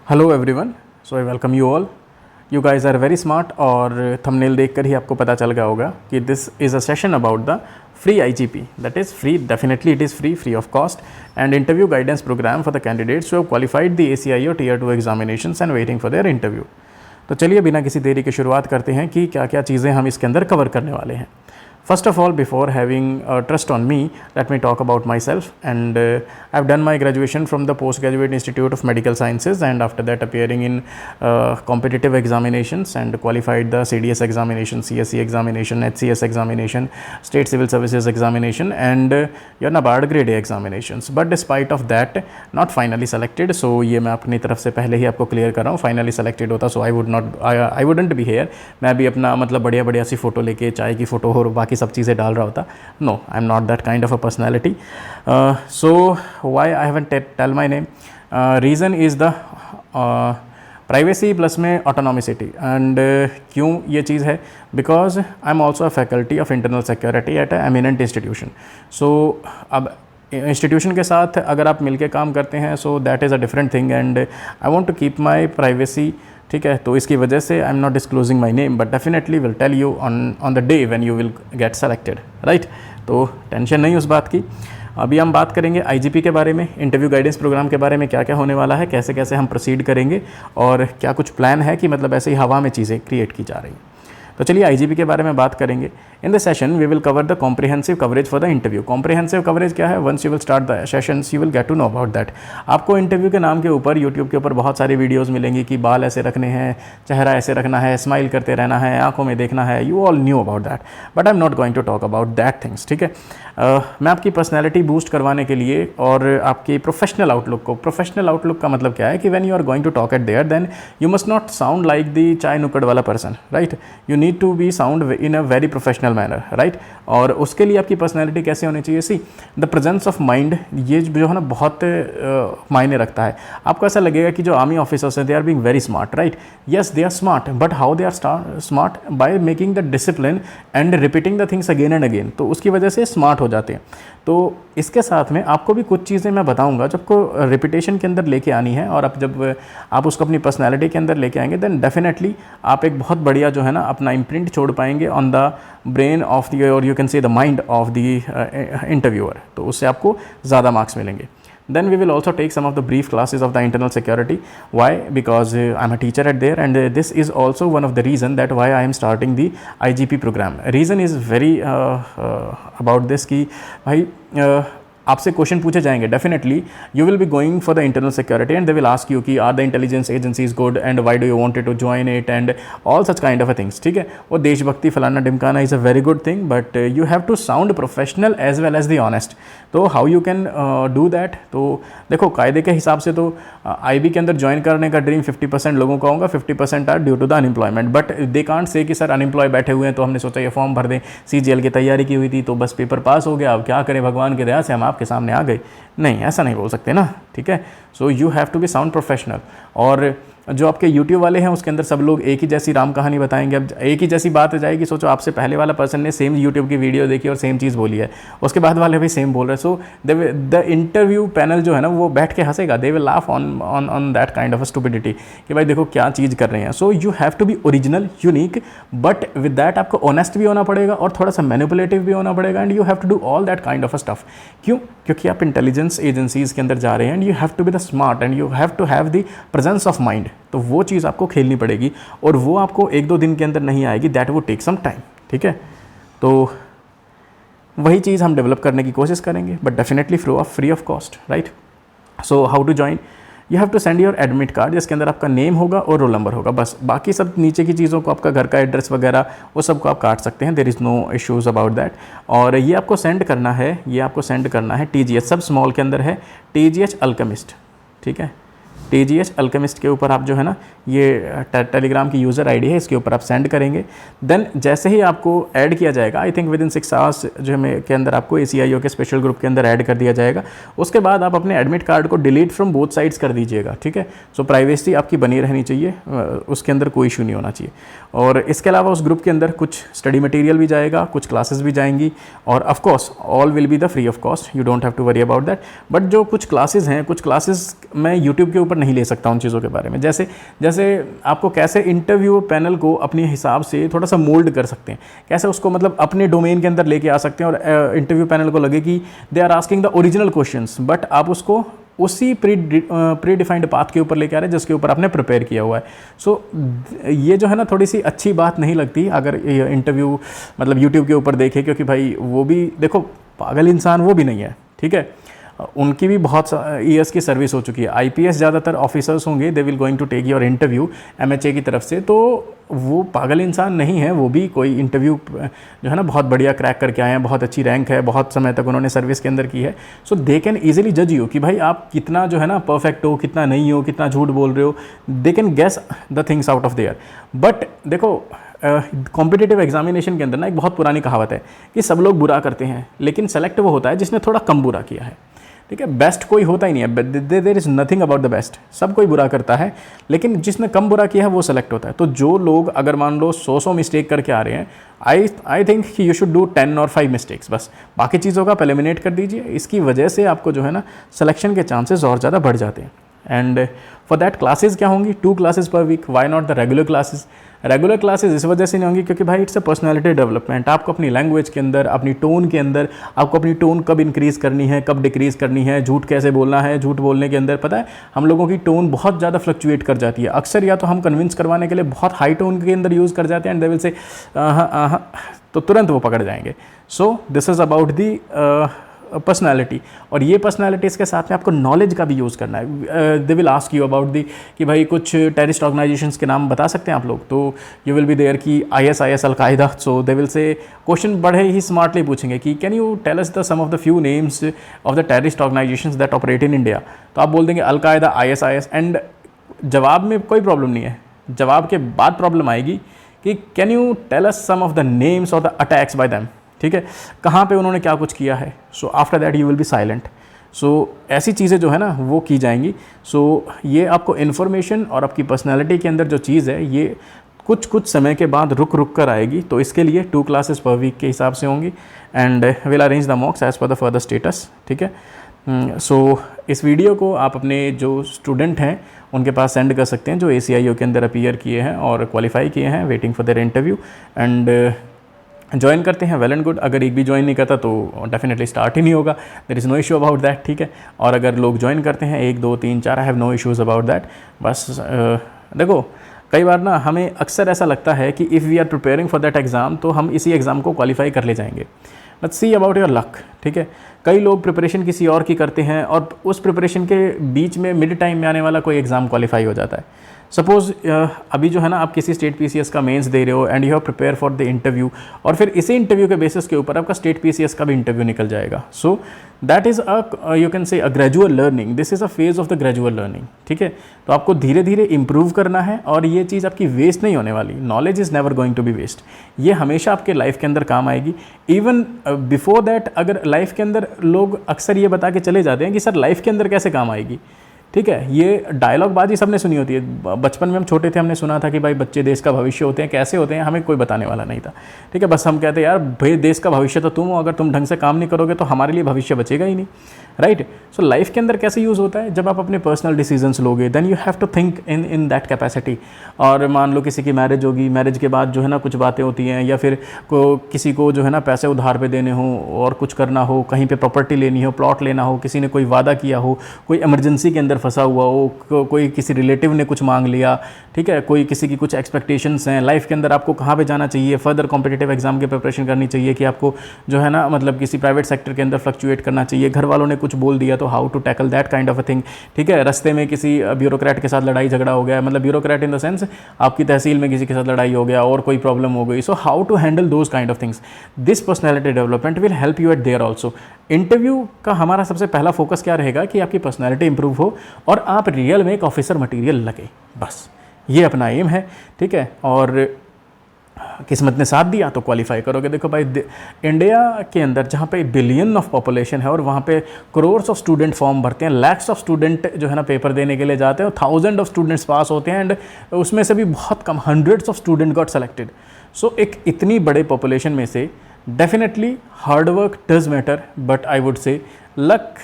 Hello everyone, so I welcome you all. You guys are very smart और thumbnail देखकर ही आपको पता चल गया होगा कि this is a session about the free IGP, that is free, definitely it is free of cost and interview guidance programme for the candidates who have qualified the ACI और Tier 2 examinations and waiting for their interview. तो चलिए बिना किसी देरी की शुरुआत करते हैं कि क्या क्या चीज़ें हम इसके अंदर कवर करने वाले हैं। First of all, before having trust on me, let me talk about myself. And I've done my graduation from the Postgraduate Institute of Medical Sciences, and after that appearing in competitive examinations and qualified the CDS examination, CSE examination, HCS examination, State Civil Services examination, and your NABARD Grade A examinations. But despite of that, not finally selected. So ये मैं अपनी तरफ से पहले ही आपको clear कर रहा हूँ। फाइनली सेलेक्टेड होता so I wouldn't be here. मैं भी अपना मतलब बढ़िया सी फ़ोटो लेके चाय की फ़ोटो और बाकी सब चीज़ें डाल रहा होता। No, I am not that kind of a personality. So why I haven't tell my name, reason is the privacy plus में ऑटोनॉमिसिटी। एंड क्यों ये चीज़ है, because I am also a faculty of internal security at a eminent institution. So अब institution के साथ अगर आप मिलके काम करते हैं so that is a different thing and I want to keep my privacy. ठीक है, तो इसकी वजह से I am not disclosing my name, but definitely will tell you on the day when you will get selected, right. तो tension नहीं उस बात की। अभी हम बात करेंगे IGP के बारे में, इंटरव्यू गाइडेंस प्रोग्राम के बारे में, क्या क्या होने वाला है, कैसे कैसे हम प्रोसीड करेंगे और क्या कुछ प्लान है कि मतलब ऐसे ही हवा में चीज़ें क्रिएट की जा रही हैं। तो चलिए IGP के बारे में बात करेंगे। In the session we will cover the comprehensive coverage for the interview. Comprehensive coverage क्या है? Once you will start the sessions you will get to know about that. आपको इंटरव्यू के नाम के ऊपर यूट्यूब के ऊपर बहुत सारी वीडियोस मिलेंगी कि बाल ऐसे रखने हैं, चेहरा ऐसे रखना है, स्माइल करते रहना है, आंखों में देखना है। You all knew about that, but I am not going to talk about that things. ठीक है, मैं आपकी पर्सनैलिटी बूस्ट करवाने के लिए और आपकी प्रोफेशनल आउटलुक का मतलब क्या है कि when you are going to talk at there then you must not sound like the chai nukkad wala person, right. You need to be sound in a very professional manner, right. और उसके लिए आपकी पर्सनैलिटी कैसे होनी चाहिए? See, the presence of mind, ये जो है ना बहुत मायने रखता है। आपको ऐसा लगेगा कि जो आर्मी ऑफिसर्स हैं they are being very smart, right. Yes, they are smart, but how they are smart? By making the discipline and repeating the things again and again. तो उसकी वजह से स्मार्ट हो जाते हैं। तो इसके साथ में आपको भी कुछ चीज़ें मैं बताऊंगा जो आपको रिपीटेशन के अंदर लेके आनी है, और जब आप उसको अपनी पर्सनैलिटी के अंदर लेके आएंगे देन डेफिनेटली आप एक बहुत बढ़िया जो है ना अपना इम्प्रिंट छोड़ पाएंगे on the brain of the, और you can say the mind of the interviewer. तो उससे आपको ज़्यादा मार्क्स मिलेंगे। Then we will also take some of the brief classes of the internal security. Why? Because I'm a teacher at there, and this is also one of the reason that why I am starting the IGP program. Reason is very about this कि भाई आपसे question पूछे जाएंगे। Definitely you will be going for the internal security and they will ask you कि are the intelligence agencies good and why do you wanted to join it and all such kind of things. ठीक है, वो देशभक्ति फलाना डिमकाना is a very good thing, but you have to sound professional as well as the honest. तो how you can do that? तो देखो, कायदे के हिसाब से तो IB के अंदर ज्वाइन करने का ड्रीम 50% लोगों का होगा, 50% are due to the unemployment. But they can't say कि सर अनएम्प्लॉय बैठे हुए हैं तो हमने सोचा ये फॉर्म भर दें, CGL की तैयारी की हुई थी तो बस पेपर पास हो गया, अब क्या करें, भगवान की दया से हम आपके सामने आ गए। नहीं, ऐसा नहीं बोल सकते ना। ठीक है, so you have to be sound professional. और जो आपके YouTube वाले हैं उसके अंदर सब लोग एक ही जैसी राम कहानी बताएंगे। अब एक ही जैसी बात हो जाएगी, सोचो आपसे पहले वाला पर्सन ने सेम YouTube की वीडियो देखी और सेम चीज़ बोली है, उसके बाद वाले भी सेम बोल रहे हैं। सो द इंटरव्यू पैनल जो है ना वो बैठ के हंसेगा, they will laugh on that kind of stupidity कि भाई देखो क्या चीज़ कर रहे हैं। So you have to be original, unique, but with that आपको ऑनेस्ट भी होना पड़ेगा और थोड़ा सा मैनिपुलेटिव भी होना पड़ेगा, and you have to do all that kind of stuff. क्यों? क्योंकि आप इंटेलिजेंस एजेंसीज के अंदर जा रहे हैं and you have to be the smart and you have to have the presence of mind. तो वो चीज़ आपको खेलनी पड़ेगी और वो आपको 1-2 दिन के अंदर नहीं आएगी, that would take some time. ठीक है, तो वही चीज़ हम डेवलप करने की कोशिश करेंगे, but definitely free of cost, right. So how to join? You have to send your admit card जिसके अंदर आपका नेम होगा और रोल नंबर होगा, बस। बाकी सब नीचे की चीज़ों को, आपका घर का एड्रेस वगैरह वो सब को आप काट सकते हैं, there is no issues about that. और ये आपको सेंड करना है, TGH, सब स्मॉल के अंदर है, TGH अल्केमिस्ट। ठीक है, TGH अल्केमिस्ट के ऊपर आप जो है ना ये टेलीग्राम की यूज़र ID है, इसके ऊपर आप सेंड करेंगे। देन जैसे ही आपको ऐड किया जाएगा, I think with in 6 hours जो है के अंदर आपको ACIO के स्पेशल ग्रुप के अंदर ऐड कर दिया जाएगा। उसके बाद आप अपने एडमिट कार्ड को डिलीट फ्रॉम बोथ साइड्स कर दीजिएगा। ठीक है, सो प्राइवेसी आपकी बनी रहनी चाहिए, उसके अंदर कोई इशू नहीं होना चाहिए। और इसके अलावा उस ग्रुप के अंदर कुछ स्टडी मटेरियल भी जाएगा, कुछ क्लासेस भी जाएंगी, और of course all will be the free of cost, you don't have to worry about that. But जो कुछ क्लासेस हैं, कुछ क्लासेस मैं यूट्यूब के ऊपर नहीं ले सकता उन चीज़ों के बारे में। जैसे जैसे आपको कैसे इंटरव्यू पैनल को अपने हिसाब से थोड़ा सा मोल्ड कर सकते हैं, कैसे उसको मतलब अपने डोमेन के अंदर लेके आ सकते हैं, और इंटरव्यू पैनल को लगे कि they are asking the original questions, but आप उसको उसी प्री डिफाइंड पाथ के ऊपर लेके आ रहे हैं जिसके ऊपर आपने प्रिपेयर किया हुआ है। सो ये जो है ना थोड़ी सी अच्छी बात नहीं लगती अगर इंटरव्यू मतलब यूट्यूब के ऊपर देखे, क्योंकि भाई वो भी देखो पागल इंसान वो भी नहीं है, ठीक है, उनकी भी बहुत ईयर्स की सर्विस हो चुकी है। आईपीएस ज़्यादातर ऑफिसर्स होंगे, they will going to take your interview MHA की तरफ से, तो वो पागल इंसान नहीं है, वो भी कोई इंटरव्यू जो है ना बहुत बढ़िया क्रैक करके आए हैं, बहुत अच्छी रैंक है, बहुत समय तक उन्होंने सर्विस के अंदर की है। सो दे कैन ईजिली जज यू कि भाई आप कितना जो है ना परफेक्ट हो, कितना नहीं हो, कितना झूठ बोल रहे हो। They can guess the things out of there. But देखो कॉम्पिटिटिव एग्जामिनेशन के अंदर ना एक बहुत पुरानी कहावत है कि सब लोग बुरा करते हैं, लेकिन सेलेक्ट वो होता है जिसने थोड़ा कम बुरा किया है, ठीक है। बेस्ट कोई होता ही नहीं है, there is nothing about the best, सब कोई बुरा करता है, लेकिन जिसने कम बुरा किया है वो सेलेक्ट होता है। तो जो लोग अगर मान लो 100 मिस्टेक करके आ रहे हैं, आई थिंक कि यू शुड डू 10 और 5 मिस्टेक्स, बस बाकी चीज़ों का आप एलिमिनेट कर दीजिए। इसकी वजह से आपको जो है ना सिलेक्शन के चांसेस और ज़्यादा बढ़ जाते हैं। एंड फॉर दैट क्लासेस क्या होंगी, 2 classes per week. Why not the regular classes? Regular classes इस वजह से नहीं होंगी क्योंकि भाई इट्स अ पर्सनालिटी डेवलपमेंट। आपको अपनी लैंग्वेज के अंदर, अपनी टोन के अंदर, आपको अपनी टोन कब इंक्रीज़ करनी है, कब डिक्रीज़ करनी है, झूठ कैसे बोलना है। झूठ बोलने के अंदर पता है हम लोगों की टोन बहुत ज़्यादा फ्लक्चुएट कर जाती है अक्सर, या तो हम कन्विंस करवाने के लिए बहुत हाई टोन के अंदर यूज़ कर जाते हैं एंड दे विल से तो तुरंत वो पकड़ जाएंगे। So this is about the personality, और ये पर्सनैलिटीज़ के साथ में आपको नॉलेज का भी यूज़ करना है। दे will ask you about the कि भाई कुछ टेररिस्ट ऑर्गेनाइजेशंस के नाम बता सकते हैं आप लोग, तो यू विल बी देयर कि ISIS, al-Qaeda. So they will say question बड़े ही स्मार्टली पूछेंगे कि can you tell us the some of the few names of the terrorist organisations that operate in India. तो आप बोल देंगे अलकायदा, ISIS, एंड जवाब में कोई प्रॉब्लम नहीं है, जवाब के बाद प्रॉब्लम आएगी कि can you tell us some of the names of the attacks by them, ठीक है, कहाँ पे उन्होंने क्या कुछ किया है। So after that you will be silent. So ऐसी चीज़ें जो है ना वो की जाएंगी। सो ये आपको इन्फॉर्मेशन और आपकी पर्सनैलिटी के अंदर जो चीज़ है ये कुछ समय के बाद रुक कर आएगी। तो इसके लिए 2 क्लासेस पर वीक के हिसाब से होंगी and will arrange the mocks as per the further status, ठीक है। सो इस वीडियो को आप अपने जो स्टूडेंट हैं उनके पास सेंड कर सकते हैं जो ACIO के अंदर अपीयर किए हैं और क्वालिफाई किए हैं, waiting for their interview, and join करते हैं वेल एंड गुड। अगर एक भी ज्वाइन नहीं करता तो डेफिनेटली स्टार्ट ही नहीं होगा, there is no issue about that, ठीक है। और अगर लोग ज्वाइन करते हैं 1 2 3 4, I have no issues about that. बस देखो कई बार ना हमें अक्सर ऐसा लगता है कि if we are preparing for that exam तो हम इसी एग्ज़ाम को क्वालिफाई कर ले जाएंगे। Let's see about your luck, ठीक है। कई लोग प्रिपरेशन किसी और की करते हैं और उस प्रिपरेशन के बीच में मिड टाइम में आने वाला कोई एग्ज़ाम क्वालिफाई हो जाता है। सपोज़ अभी जो है ना आप किसी स्टेट PCS का मेंस दे रहे हो and you have prepare for the interview, और फिर इसी इंटरव्यू के बेसिस के ऊपर आपका स्टेट PCS का भी इंटरव्यू निकल जाएगा। सो दैट इज़ यू कैन से a gradual learning, this is a phase of the gradual learning, ठीक है। तो आपको धीरे धीरे इंप्रूव करना है और ये चीज़ आपकी वेस्ट नहीं होने वाली। Knowledge is never going to be waste, ये हमेशा आपके लाइफ के अंदर काम आएगी। इवन बिफोर दैट अगर लाइफ के अंदर लोग अक्सर ये बता के चले जाते हैं कि सर लाइफ के अंदर कैसे काम आएगी, ठीक है। ये डायलॉग बाजी सबने सुनी होती है, बचपन में हम छोटे थे हमने सुना था कि भाई बच्चे देश का भविष्य होते हैं, कैसे होते हैं हमें कोई बताने वाला नहीं था, ठीक है। बस हम कहते हैं यार भाई देश का भविष्य तो तुम हो, अगर तुम ढंग से काम नहीं करोगे तो हमारे लिए भविष्य बचेगा ही नहीं, राइट। सो लाइफ के अंदर कैसे यूज़ होता है, जब आप अपने पर्सनल डिसीजंस लोगे then you have to think in that capacity. और मान लो किसी की मैरिज होगी, मैरिज के बाद जो है ना कुछ बातें होती हैं, या फिर किसी को जो है ना पैसे उधार पे देने हो और कुछ करना हो, कहीं पे प्रॉपर्टी लेनी हो, प्लॉट लेना हो, किसी ने कोई वादा किया हो, कोई इमरजेंसी के अंदर फंसा हुआ हो, कोई किसी रिलेटिव ने कुछ मांग लिया, ठीक है, कोई किसी की कुछ एक्सपेक्टेशंस हैं लाइफ के अंदर, आपको कहाँ पे जाना चाहिए, फर्दर कॉम्पिटिटिव एग्जाम की प्रिपरेशन करनी चाहिए कि आपको जो है ना मतलब किसी प्राइवेट सेक्टर के अंदर फ्लक्चुएट करना चाहिए, घर वालों ने कुछ बोल दिया तो how to tackle that kind of a thing, ठीक है। रास्ते में किसी ब्यूरोक्रेट के साथ लड़ाई झगड़ा हो गया, मतलब ब्यूरोक्रेट इन द सेंस आपकी तहसील में किसी के साथ लड़ाई हो गया और कोई प्रॉब्लम हो गई, so how to handle those kind of things. This personality development will help you at there also. Interview का हमारा सबसे पहला फोकस क्या रहेगा कि आपकी पर्सनैलिटी इंप्रूव हो और आप रियल में एक ऑफिसर मटीरियल लगे, बस ये अपना एम है, ठीक है। और किस्मत ने साथ दिया तो क्वालिफाई करोगे। देखो भाई इंडिया के अंदर जहाँ पे बिलियन ऑफ पॉपुलेशन है और वहाँ पे करोर्स ऑफ स्टूडेंट फॉर्म भरते हैं, लैक्स ऑफ स्टूडेंट जो है ना पेपर देने के लिए जाते हैं, 1000 ऑफ स्टूडेंट्स पास होते हैं एंड उसमें से भी बहुत कम 100s of student got selected. So एक इतनी बड़े पॉपुलेशन में से definitely hard work does matter, but I would say luck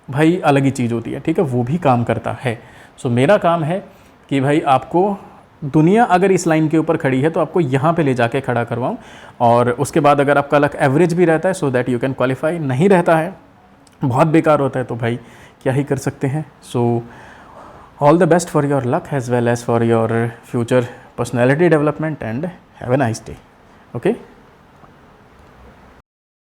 भाई अलग ही चीज़ होती है, ठीक है, वो भी काम करता है। सो मेरा काम है कि भाई आपको दुनिया अगर इस लाइन के ऊपर खड़ी है तो आपको यहाँ पे ले जाके खड़ा करवाऊँ, और उसके बाद अगर आपका लक एवरेज भी रहता है so that you can qualify, नहीं रहता है, बहुत बेकार होता है, तो भाई क्या ही कर सकते हैं। So all the best for your luck as well as for your future personality development and have a nice day. Okay.